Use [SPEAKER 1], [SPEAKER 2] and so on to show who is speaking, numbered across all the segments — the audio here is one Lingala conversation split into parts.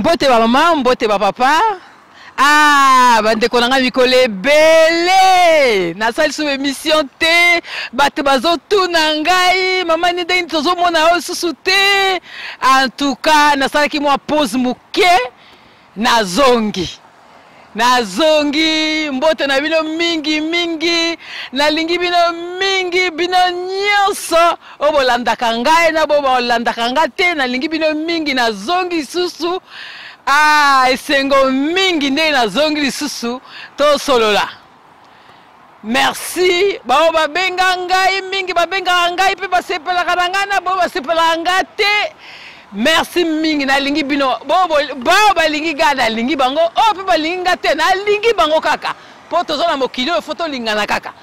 [SPEAKER 1] Mbote ba maman, mbote ba papa. Ah, bande kolanga mikole belé. Na sali sou émission té, batte bazo tout nangai, maman ni deni tozo mona o susute. En tout cas, na sali ki moi pose muke na zongi. Na zongi, mbote na bino mingi mingi, na lingi bino mingi, bino nyonso. Obo landaka ngai na bobo landaka ngate, na lingi bino mingi na zongi susu. Ah, esengo mingi nde na zongi lisusu to solola. Merci. Bao babenga ngai mingi babenga ngai pe basepela kanangana bo basepela ngate. Merci mingi na lingi bino. Bao balingi gana lingi bango. Oh pe balingi ngate na lingi bango kaka. Po tozo na mokili o foto lingana kaka.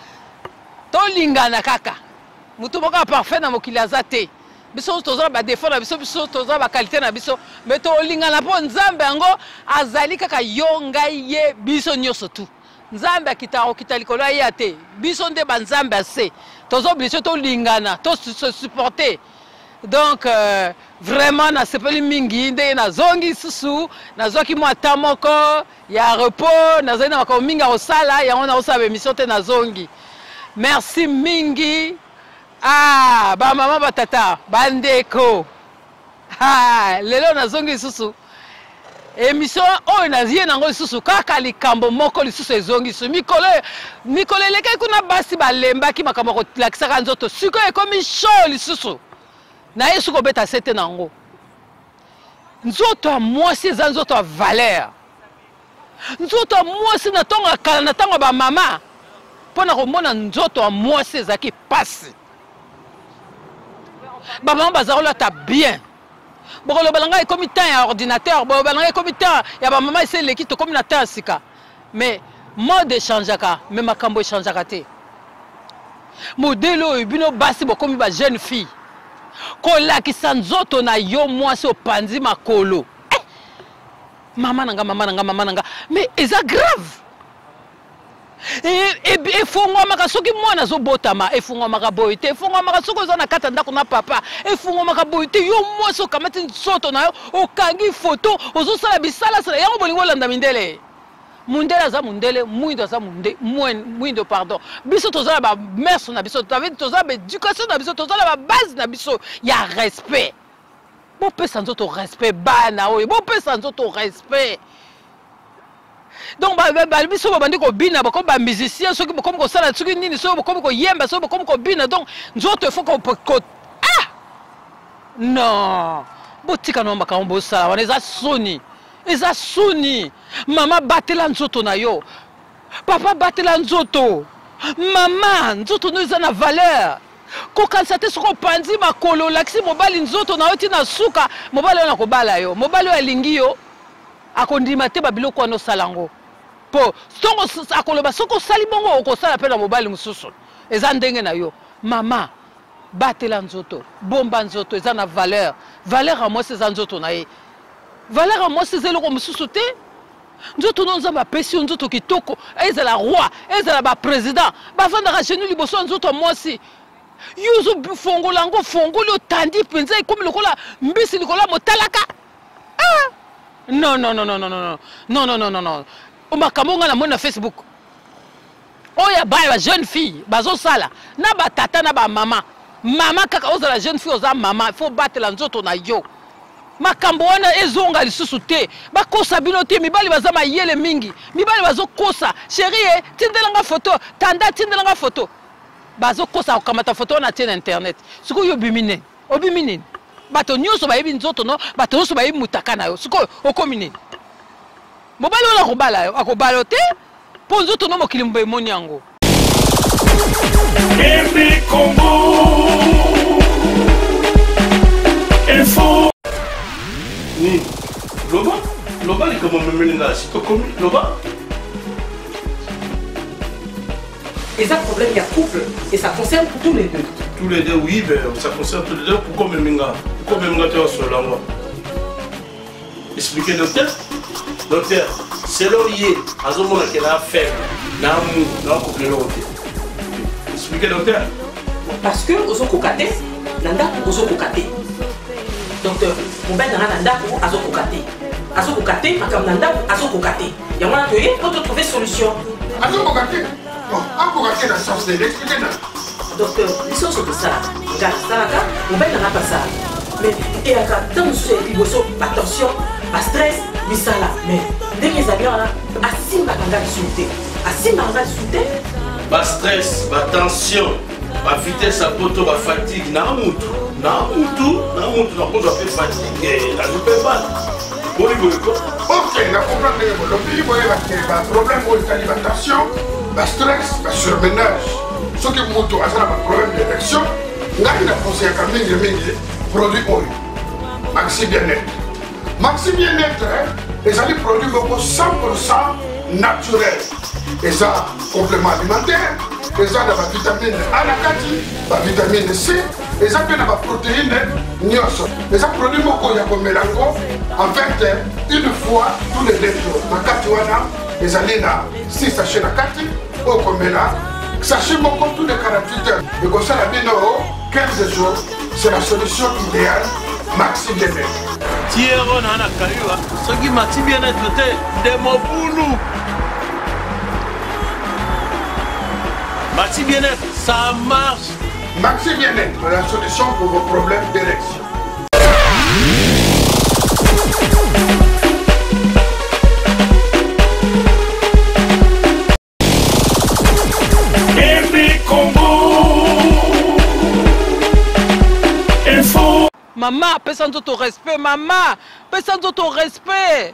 [SPEAKER 1] To lingana kaka. Mutu moka parfait na mokili azate. Biso toza ba défaut na biso biso toza ba qualité na biso mais to lingana po nzambe yango azali kaka yo ngai ye biso nyoso tu nzambe akitako kitalikolo ya te biso nde ba nzambe ase tozo obligé to lingana to se supporter donc vraiment na sepeli mingi nde na zongi susu na zoki mo atamoko ya repos na zena makao mingi osala yango na osala émission te na zongi merci mingi. Ah, ba mama ba tata, bandeko. Ah, lelo na zongi susu. Émission oyo nazie nango susu kaka likambo moko lisusu ezongi su. Mikolo leka kuna basi balemba ki makambo ko lakisaka nzoto. Siko ekomi show lisusu. Na yesu ko beta sete nango. Nzoto a mwasi eza nzoto a valeur. Nzoto a mwasi na tonga kala na tango ba mama. Pona ko mona nzoto a mwasi ezaki pasi. Maman bazarola ta bien. Bokolo balanga e comme temps ya ordinateur, bo balanga e comme temps ya ba maman c'est l'équipe to comme na temps sika. Mais mode changeaka, mais makambo changeaka te. Modelo bino basi bo comme ba jeune fille. Ko la ki sanzoto na yo mwasi opanzi makolo. Maman nanga. Mais c'est grave. Et fungwa makasoki mwana zo botama e fungwa makaboite e fungwa makasoko zo na kata ndako na papa e fungwa makaboite yo mwaso kamati nsoto na yo okangi photo ozo sala bisala sala yango bolingo landa mindele mundele za mundele muindo za munde muindo pardon biso tozala ba mère na biso tozala ba éducation na biso tozala ba base na biso ya respect bo pesa nzoto respect bana oyo bo pesa nzoto respect. Donc biso babandi ko bina ba ko ba musicien soki ba comme ko sala soki nini so ba comme ko yemba so ba comme ko bina donc nzoto faut ko ah non botika no makambo sala wana eza soni mama batela nzoto na yo papa batela nzoto mama nzoto no eza na valeur ko kansate soko panzi makolo laksi mobali nzoto na yo tina suka mobali na ko bala yo mobali yo alingi yo akondima te babiloko wana salango po songo akoloba soko sali bongo okosala pe na mobali mususu eza ndenge na yo mama batela nzoto bomba nzoto eza na valeur a moi eza nzoto na ye valeur a moi eza eloko mususu te nzoto no nzambe apesi nzoto kitoko ezala roi ezala ba président bavandaka genu liboso nzoto mwasi yuzu fongolango fongoli otandi penza ekomi lokola mbisi likola motalaka ah non. Makambo nga na mona Facebook. Oya ba jeune fille, bazo sala, na ba tata na ba mama. Mama kaka oza la jeune fille oza mama, il faut battre la nzoto na yo. Makambo wana ezonga lisusu te. Ba kosa bino te mibali baza mayele mingi. Mibali bazo kosa. Chérie, tindelanga photo, tanda tindelanga photo. Bazo kosa okamata photo na tien internet. Siko yo bimine. Obimine. Bato nyonso bayebi nzoto no, bato nyonso bayebi mutaka na yo. Siko okomine. Mobali wala kobala yo, akobala te. Po nzoto no mokili mbe moni yango.
[SPEAKER 2] Embi Congo. Info. Ni Loba ni comment me melinga sito komi Loba.
[SPEAKER 3] Et ça problème il y a couple et ça concerne tous les deux.
[SPEAKER 2] Tous les deux, oui, ben, ça concerne tous les deux. Pourquoi Meminga tu es sur la loi? Expliquez, docteur. Docteur, c'est l'orier. À ce moment-là, qu'elle a fait. Expliquez, docteur.
[SPEAKER 3] Parce que, aux autres cocatés, nanda, aux autres cocatés. Docteur, mon père nanda, aux autres cocatés. azokokate makambo na ndako azokokate yango wana toye po trouver solution
[SPEAKER 4] azokokate bon akokate na sens de l'expliquer na
[SPEAKER 3] docteur biso nyonso tosala nga nasalaka mobali nanga pasala mais eyaka ntango mosusu ya liboso batension bastress misala mais ndenge ezali wana asimbaka nga lisusu te asimbaka nga lisusu te
[SPEAKER 2] bastress batension bavitesse ya poto bafatigue na mutu nakozwa mpe fatigue nazope bana boyiboyeko
[SPEAKER 4] ok na comprendre bolobi boyeba te baproblème oyo etali batension bastress basurmenage soki moto aza na baproblème d'érection ngai na conseillaka mingi produit oyo maxi bien-être maxi bien-être ezali produit moko 100% naturel eza complément alimentaire eza na bavitamine A na kati bavitamine C eza mpe na baprotéine nyonso eza produit moko ya komela yango en fait une fois tous les 2 jours na kati wana ezali na 6 sachet na kati oyo komela sachet moko tous les 48 heures ekosala bino 15 jours c'est la solution idéale maxi bien-être
[SPEAKER 2] tiero na na kaliwa soki maxi bien-être te de mobulu maxi bien-être ça marche
[SPEAKER 4] maxi bien-être la solution pour vos problèmes d'érection
[SPEAKER 1] Maman, pesa nzoto respect, maman, pesa nzoto respect.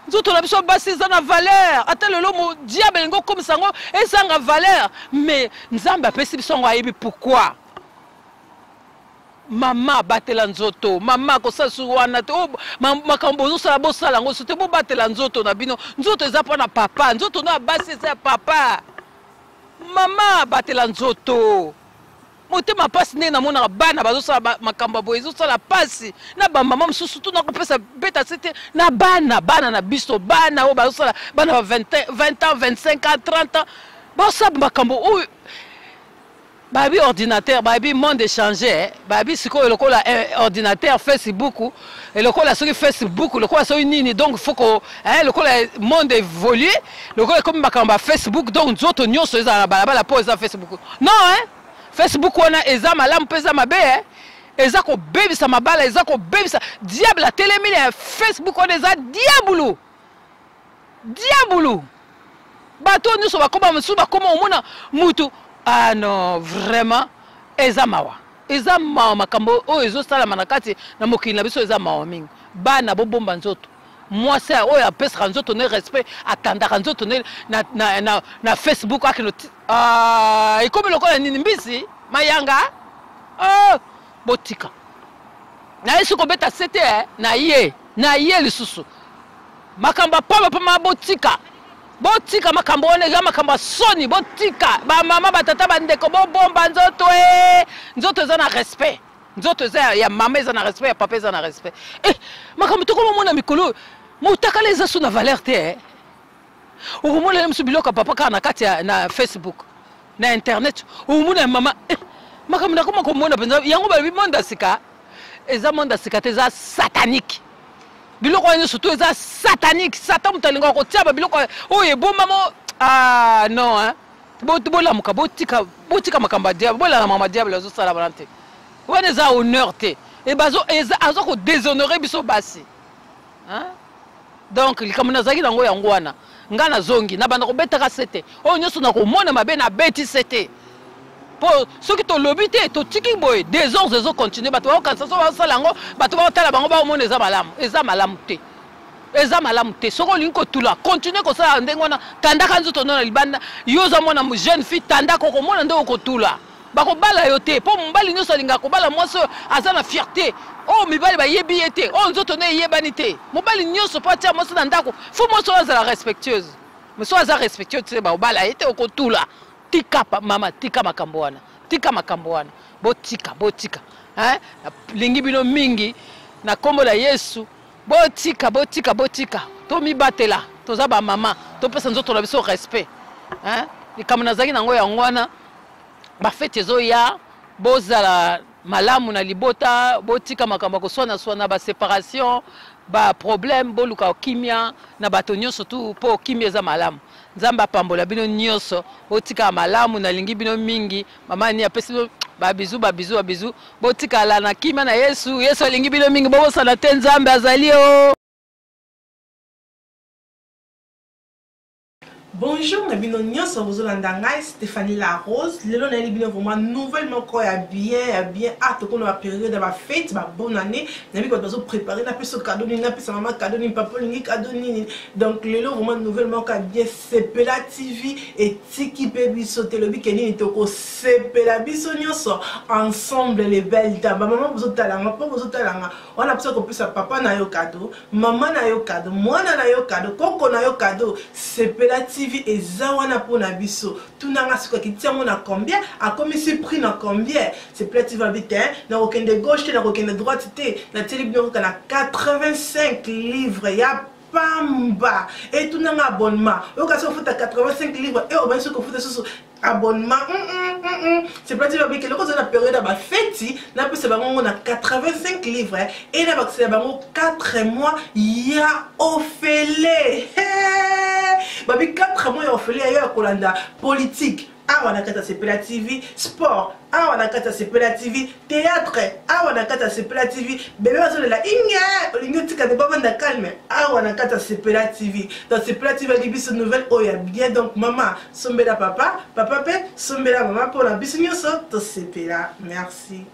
[SPEAKER 1] Nzoto na biso basi za na valeur. Ata lelo mo diable ngo comme sango ezanga valeur, mais nzambe apesi biso ngo ayebi pourquoi. Maman batela nzoto, maman ko sasu wana te makambo zo sala bo sala ngo sote bo batela nzoto na bino. Nzoto eza pa na papa, nzoto na basi eza papa. Maman batela nzoto. Motema pasi nde namona bana bazosala makambo boye ezosala pasi na bamama mosusu tu nakopesa beta sete na bana na biso bana oyo bazosala bana ba 20 ans 25 ans 30 ans basala makambo oyo babi ordinateur babi monde échangé babi sikoyo lokola ordinateur Facebook lokola soki Facebook lokola soki nini donc faut que lokola monde évolue lokola comme makambo Facebook donc nzoto nyonso eza na balabala po eza Facebook non Facebook wana eza malamu peza mabe eza ko bebisa mabala eza ko bebisa diable a télémine Facebook wana eza diabulu bato nyonso bakoma musu bakoma omona mutu ah non vraiment eza mawa makambo oyo ezosala na kati na mokili na biso eza mawa mingi bana bobomba nzoto mwasi oyo apesaka nzoto ne respect atandaka nzoto ne na Facebook akino ikomi lokola nini mbisi mayanga botika na yesu kobeta sete na ye lisusu makamba pama botika makambo one ga makamba soni botika ba mama batata bandeko bobomba nzoto nzoto eza na respect nzoto eza ya mama eza na respect ya papa eza na respect makambo toko mona mikolo motakala eza so na valeur te okomona msu biloko papa ka na kati na Facebook na internet omona mama makambo na koma komona penza yango ba monde sika eza monde sika te eza satanique biloko wana surtout eza satanique satan mutalinga ko tia ba biloko oyo ebomba mo non bolamuka botika makamba diable bola mama diable zo sala balante wana eza honneur te et bazo azo ko déshonorer biso basi donc likambo nazaki nango yango wana nga na zongi na banda kobetaka sete oyo nyonso na komona mabe na beti sete po soki tolobi te totiki boye des heures ezocontinue bato bakokanisa so basala yango bato bakotala bango baomona eza malamu te soki olingi kotula continue kosala ndenge wana tandaka nzoto no na libanda yo oza mwana jeune fille tandaka okomona nde okotula bakobala yo te po mobali nyonso alingaka kobala mwasi oyo aza na fierté oyo mibali bayebi ye te oyo nzoto no eyebani te mobali nyonso po atia mwasi na ndako fo mwasi oyo azala respectueuse moso aza respectueuse te bakobala ye te okotula tika mama tika makambo wana botika lingi bino mingi na kombo la Yesu botika tomibatela toza ba mama topesa nzoto na biso respect likambo nazaki nango yango wana bafete ezoya bozala malamu na libota botika makambo koswana ba séparation ba problème boluka kimia na bato nyonso tu po kimia za malamu nzamba pambola bino nyonso otika malamu na lingi bino mingi mama ni apesi babizu botika la na kimia na Yesu lingi bino mingi bobo sana te nzambe azalio.
[SPEAKER 5] Bonjour, Nabino Nyonso, vous allez Stéphanie Larose. Lelo na libino vraiment nouvellement quoi bien hâte qu'on a période de ma fête, ma bonne année. Nabi quoi besoin préparer na peso cadeau ni na peso maman cadeau ni papa ni cadeau ni. Donc lelo vraiment nouvellement quoi bien Sepela TV et Tiki Baby sauter le bikini ni toko Sepela biso nyonso ensemble les belles dames. Maman vous talanga, papa vous talanga. On a besoin qu'on puisse papa na yo cadeau, maman na yo cadeau, moi na yo cadeau, koko na yo cadeau. Sepela TV et zawana pour nabiso tout n'a pas qui tient mon à combien a commis ce prix na combien c'est plati va vite n'a aucun de gauche n'a aucun de droite la télévision qu'on a 85 livres ya pamba et tout n'a abonnement au cas où faut 85 livres et au bien sûr qu'on faut sur abonnement c'est plati va vite le cause de la période à ma fête n'a pas c'est on a 85 livres et là c'est 4 mois ya offélé babi 4 mois ya offélé ya kolanda politique awa kata Sepela TV sport awa kata Sepela TV théâtre awa kata Sepela TV bébé bazo la inga olingo tika de baba na calme awa kata Sepela TV dans Sepela TV li biso nouvelle oya bien donc maman sombela papa pe sombela maman pour la biso nyonso to Sepela merci.